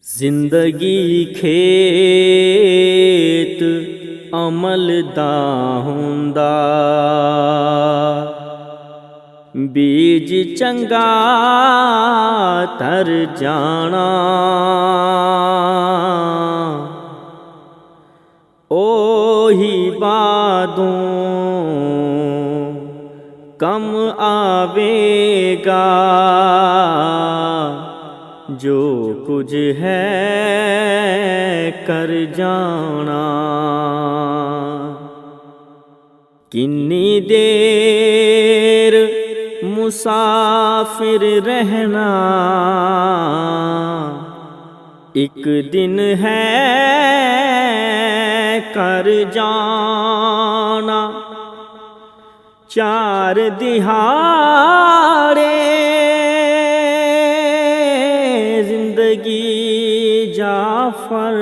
जिंदगी खेत अमल दा हुंदा, बीज चंगा तर जाना। ओही बादों कम आवेगा, जो कुछ है कर जाना। किन्नी देर मुसाफिर रहना, एक दिन है कर जाना। चार दिहाड़े जिंदगी जाफर,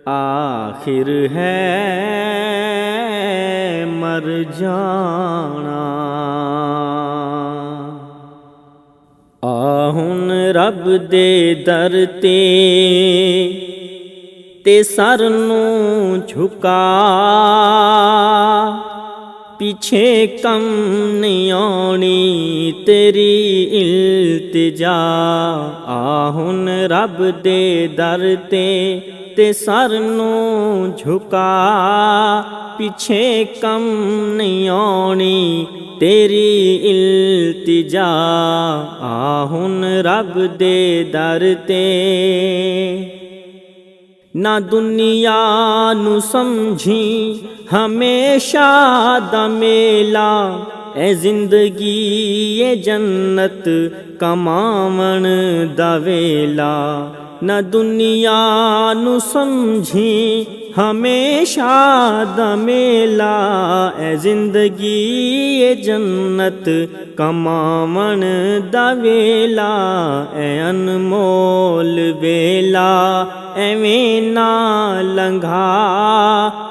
आखिर है मर जाना। आहुन रब दे दर ते सर नूं झुका, पीछे कम नहीं आनी तेरी इल्तिजा। आहुन रब दे दर ते सर नूं झुका, पीछे कम नहीं आनी तेरी इल्तिजा। आहुन रब दे दर ते ना दुनिया नू समझी हमेशा दा मेला। ए जिंदगी ये जन्नत कमावन दा वेला। ना दुनिया नू समझी हमेशा दा मेला। ए जिंदगी ये जन्नत कमावन दा वेला। ए अनमोल वेला एवें ना लंघा,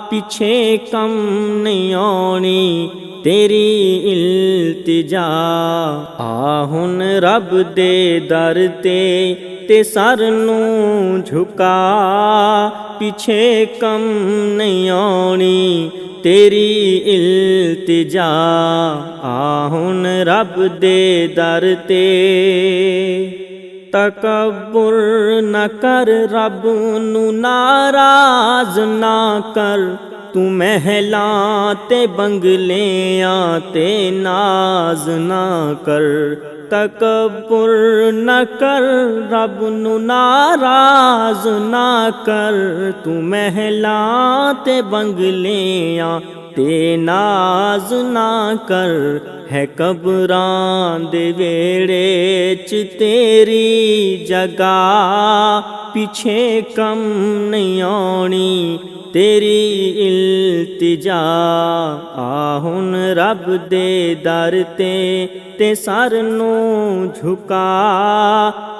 पीछे कम नहीं आनी तेरी इल्तिजा। आहुन रब दे दर ते सर नूं झुका, पीछे कम नहीं आनी तेरी इल्तिजा। आहुन रब दे दर ते तकब्बुर न कर, रब नू नाराज ना कर। तू महलां ते बंगलियां ते नाज ना कर। तकब्बुर न कर, रब नू नाराज ना कर। तू महलां ते बंगलियां ते नाज ना कर। है कबरां दे वेड़े च तेरी जगह, पीछे कम नहीं आनी तेरी इल्तिजा। आहुन रब दे दर ते सर नूं झुका,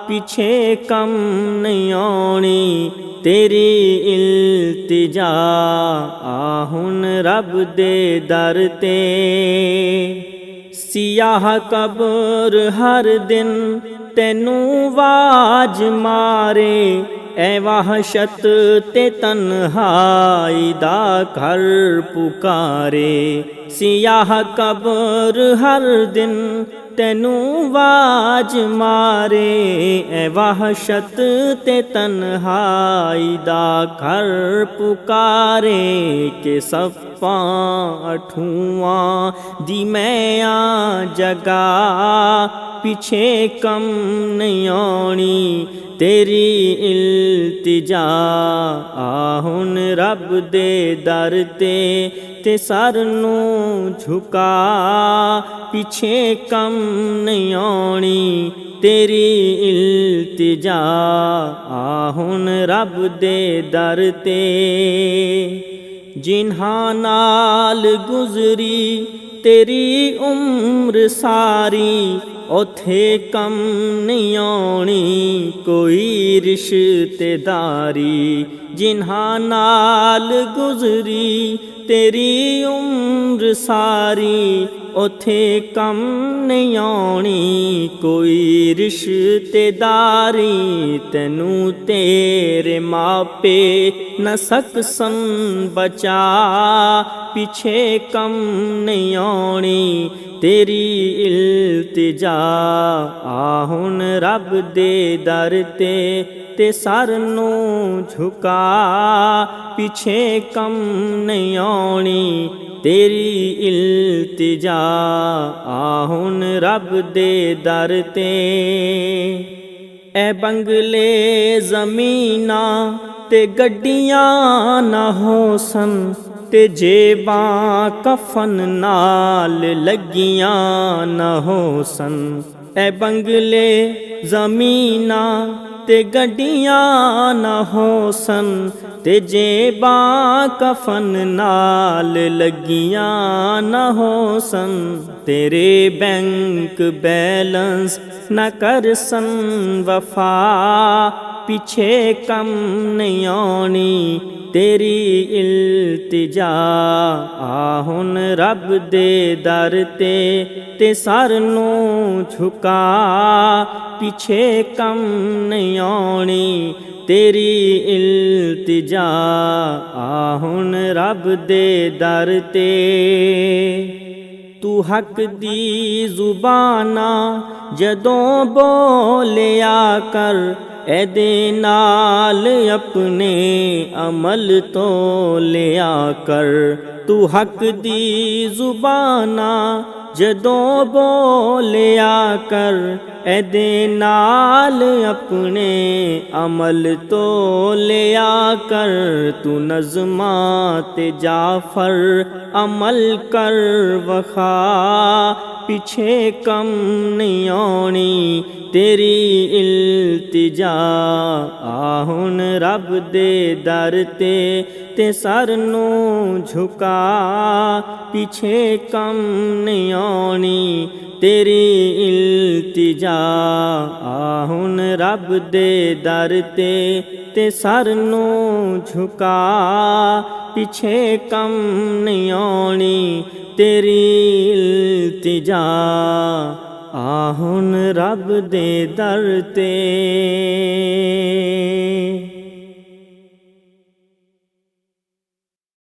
पीछे कम नहीं आनी तेरी इल्तिजा। आहुन रब दे दर ते सियाह कब्र हर दिन तेनू वाज मारे। ए वहशत ते तन्हाई दा घर पुकारे। सियाह कब्र हर दिन तेनू वाज मारे। ए वहशत ते तन्हाई दा घर पुकारे। के सफ़ां अठुआं दी मैया जगा, पीछे कम नहीं आनी तेरी इल्तिजा। आहुन रब दे दर ते सर नूं झुका, पीछे कम नहीं आनी तेरी इल्तिजा। आहुन रब दे दर ते जिन्हां नाल गुजरी तेरी उम्र सारी, ओथे कम नहीं आनी कोई रिश्तेदारी। जिन्हां नाल गुजरी तेरी उम्र सारी, ਉਥੇ ਕੰਮ ਨਹੀਂ ਆਉਣੀ ਕੋਈ ਰਿਸ਼ਤੇਦਾਰੀ ਤੈਨੂੰ ਤੇਰੇ ਮਾਪੇ न सकसन बचा पीछे कम नहीं आउणी तेरी इल्तिजा आ हुण रब दे दर ते सर नूं झुका पीछे कम नहीं आउणी तेरी इल्तिजा आ हुण रब दे दर ते ए बंगले ज़मीना ते गड्डियां ना हो सन ते जेबां कफन नाल लगियां ना हो सन ए बंगले ज़मीना ते गड्डियां ना हो सन ते जेबां कफन नाल लगियां ना हो सन तेरे बैंक बैलेंस न कर सन वफा पीछे कम नहीं आउणी तेरी इल्तिजा आ हुण रब दे दर ते सर नूं झुका पीछे कम नहीं आउणी तेरी इल्तिजा आ हुण रब दे दर ते तू हक दी जुबाना जदों बोलिया कर एदे नाल अपने अमल तो लिया कर तू हक दी जुबाना जदों बोलिया कर एदे नाल अपने अमल तो लिया कर तू नज़मात जाफर अमल कर वखा पीछे कम नहीं आउणी तेरी इल्तिजा आ हुण रब दे दर ते सर नूं झुका पीछे कम नहीं आउणी तेरी इल्तिजा आ हुण रब दे दर ते सर नूं झुका पीछे कम नहीं आउणी तेरी इल्तिजा आ हुण रब दे दर ते।